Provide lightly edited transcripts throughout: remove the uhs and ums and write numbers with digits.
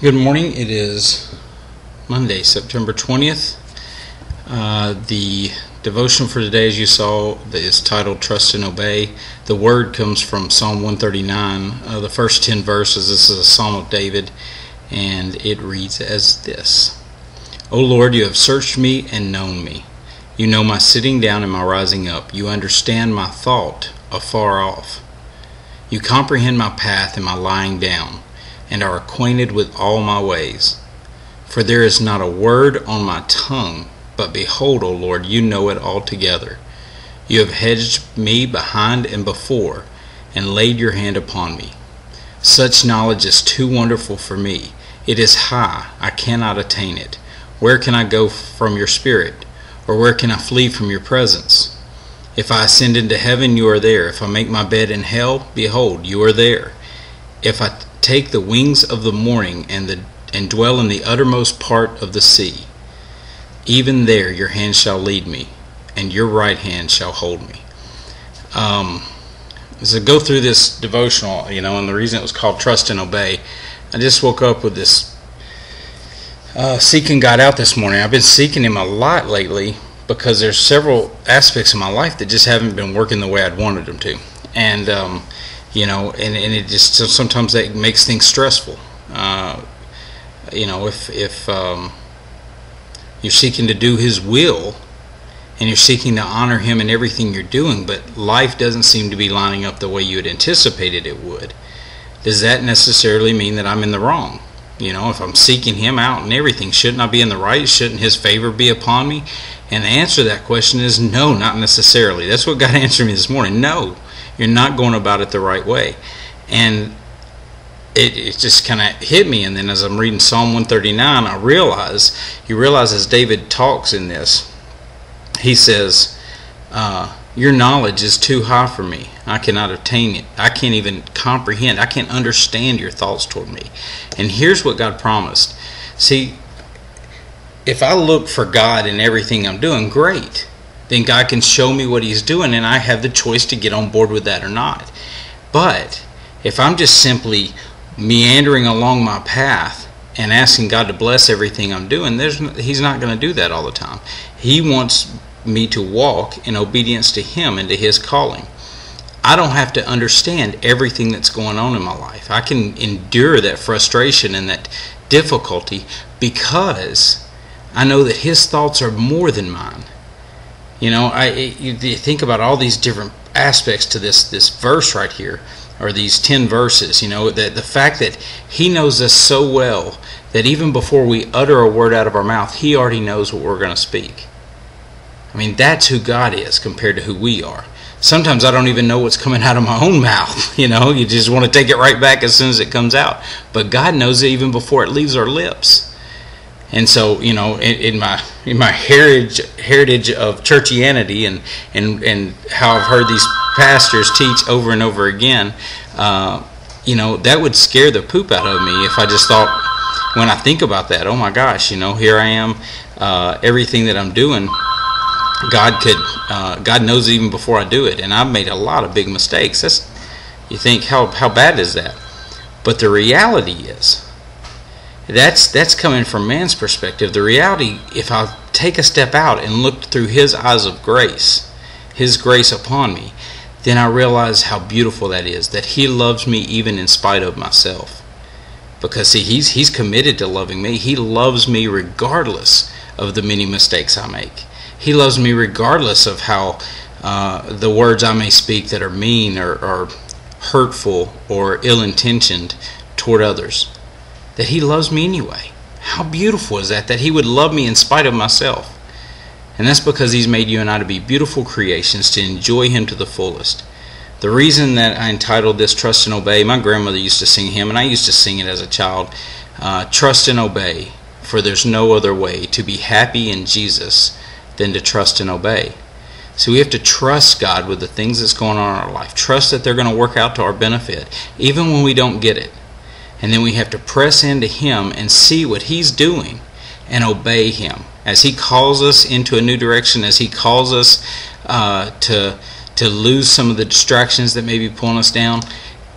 Good morning. It is Monday, September 20th. The devotional for today, as you saw, is titled Trust and Obey. The word comes from Psalm 139, the first 10 verses. This is a Psalm of David, and it reads as this. O Lord, you have searched me and known me. You know my sitting down and my rising up. You understand my thought afar off. You comprehend my path and my lying down, and are acquainted with all my ways. For there is not a word on my tongue, but behold, O Lord, you know it altogether. You have hedged me behind and before, and laid your hand upon me. Such knowledge is too wonderful for me. It is high, I cannot attain it. Where can I go from your spirit? Or where can I flee from your presence? If I ascend into heaven, you are there. If I make my bed in hell, behold, you are there. If I take the wings of the morning and dwell in the uttermost part of the sea, even there your hand shall lead me, and your right hand shall hold me. As I go through this devotional, and the reason it was called Trust and Obey, I just woke up with this seeking God out this morning. I've been seeking Him a lot lately because there's several aspects of my life that just haven't been working the way I'd wanted them to, and and it just sometimes that makes things stressful. If you're seeking to do His will and you're seeking to honor Him in everything you're doing, but life doesn't seem to be lining up the way you had anticipated it would, does that necessarily mean that I'm in the wrong? If I'm seeking Him out and everything, shouldn't I be in the right? Shouldn't His favor be upon me? And the answer to that question is no, not necessarily. That's what God answered me this morning. No, you're not going about it the right way. And it just kind of hit me. And then as I'm reading Psalm 139, you realize as David talks in this, he says, your knowledge is too high for me. I cannot attain it. I can't even comprehend. I can't understand your thoughts toward me. And here's what God promised. See, if I look for God in everything I'm doing, great. Then God can show me what He's doing, and I have the choice to get on board with that or not. But if I'm just simply meandering along my path and asking God to bless everything I'm doing, He's not going to do that all the time. He wants me to walk in obedience to Him and to His calling. I don't have to understand everything that's going on in my life. I can endure that frustration and that difficulty because I know that His thoughts are more than mine. You think about all these different aspects to this verse right here, or these 10 verses, that the fact that He knows us so well that even before we utter a word out of our mouth, He already knows what we're going to speak. I mean, that's who God is compared to who we are. Sometimes I don't even know what's coming out of my own mouth. You just want to take it right back as soon as it comes out. But God knows it even before it leaves our lips. And so, in my heritage of churchianity and how I've heard these pastors teach over and over again, that would scare the poop out of me if I just thought, when I think about that, oh my gosh, here I am, everything that I'm doing, God knows even before I do it, and I've made a lot of big mistakes. You think, how bad is that? But the reality is, that's coming from man's perspective. The reality, if I take a step out and look through His eyes of grace, His grace upon me, then I realize how beautiful that is, that He loves me even in spite of myself. Because see, He's committed to loving me. He loves me regardless of the many mistakes I make. He loves me regardless of how the words I may speak that are mean or hurtful or ill-intentioned toward others. That He loves me anyway. How beautiful is that He would love me in spite of myself. And that's because He's made you and I to be beautiful creations, to enjoy Him to the fullest. The reason that I entitled this Trust and Obey, my grandmother used to sing hymn, and I used to sing it as a child. Trust and obey, for there's no other way to be happy in Jesus than to trust and obey. So we have to trust God with the things that's going on in our life. Trust that they're going to work out to our benefit, even when we don't get it. And then we have to press into Him and see what He's doing and obey Him. As He calls us into a new direction, as He calls us to lose some of the distractions that may be pulling us down,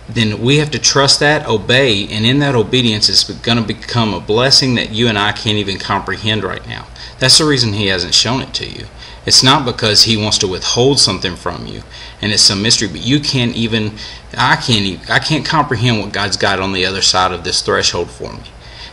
then we have to trust that, obey, and in that obedience is going to become a blessing that you and I can't even comprehend right now. That's the reason he hasn't shown it to you. It's not because he wants to withhold something from you and it's some mystery, but you can't even, I can't comprehend what God's got on the other side of this threshold for me.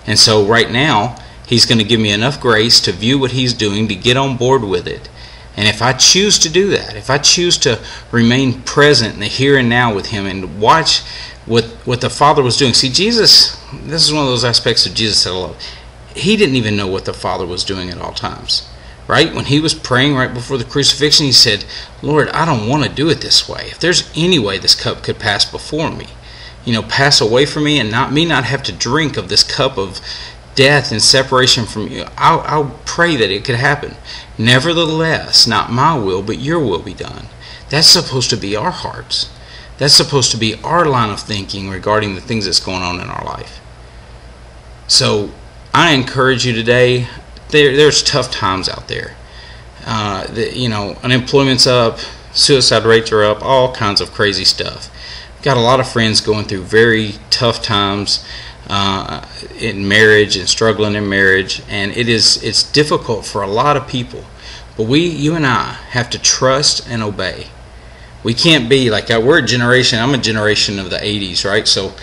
And so right now, he's going to give me enough grace to view what he's doing, to get on board with it. And if I choose to do that, if I choose to remain present in the here and now with him and watch what the Father was doing. See, Jesus, this is one of those aspects of Jesus that I love. He didn't even know what the Father was doing at all times. Right? When he was praying right before the crucifixion, he said, Lord, I don't want to do it this way. If there's any way this cup could pass before me, pass away from me and not have to drink of this cup of death and separation from you, I'll pray that it could happen. Nevertheless, not my will, but your will be done. That's supposed to be our hearts. That's supposed to be our line of thinking regarding the things that's going on in our life. So I encourage you today, there's tough times out there. Unemployment's up, suicide rates are up, all kinds of crazy stuff. Got a lot of friends going through very tough times in marriage and struggling in marriage, and it's difficult for a lot of people. But you and I have to trust and obey. We can't be like, we're a generation, I'm a generation of the 80s, right? So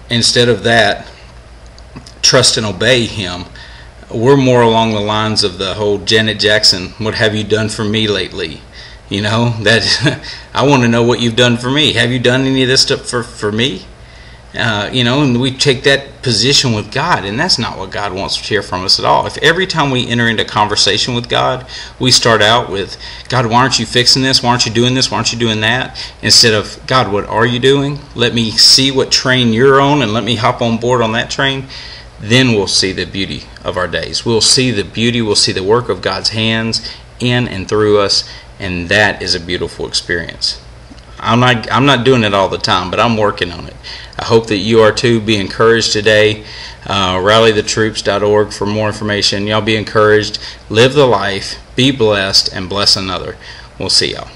instead of that, trust and obey him, we're more along the lines of the whole Janet Jackson, what have you done for me lately? That I want to know what you've done for me. Have you done any of this stuff for me? And we take that position with God, and that's not what God wants to hear from us at all. If every time we enter into conversation with God, we start out with, God, why aren't you fixing this? Why aren't you doing this? Why aren't you doing that? Instead of, God, what are you doing? Let me see what train you're on, and let me hop on board on that train. Then we'll see the beauty of our days. We'll see the beauty, we'll see the work of God's hands in and through us, and that is a beautiful experience. I'm not doing it all the time, but I'm working on it. I hope that you are too. Be encouraged today. RallyTheTroops.org for more information. Y'all be encouraged. Live the life. Be blessed and bless another. We'll see y'all.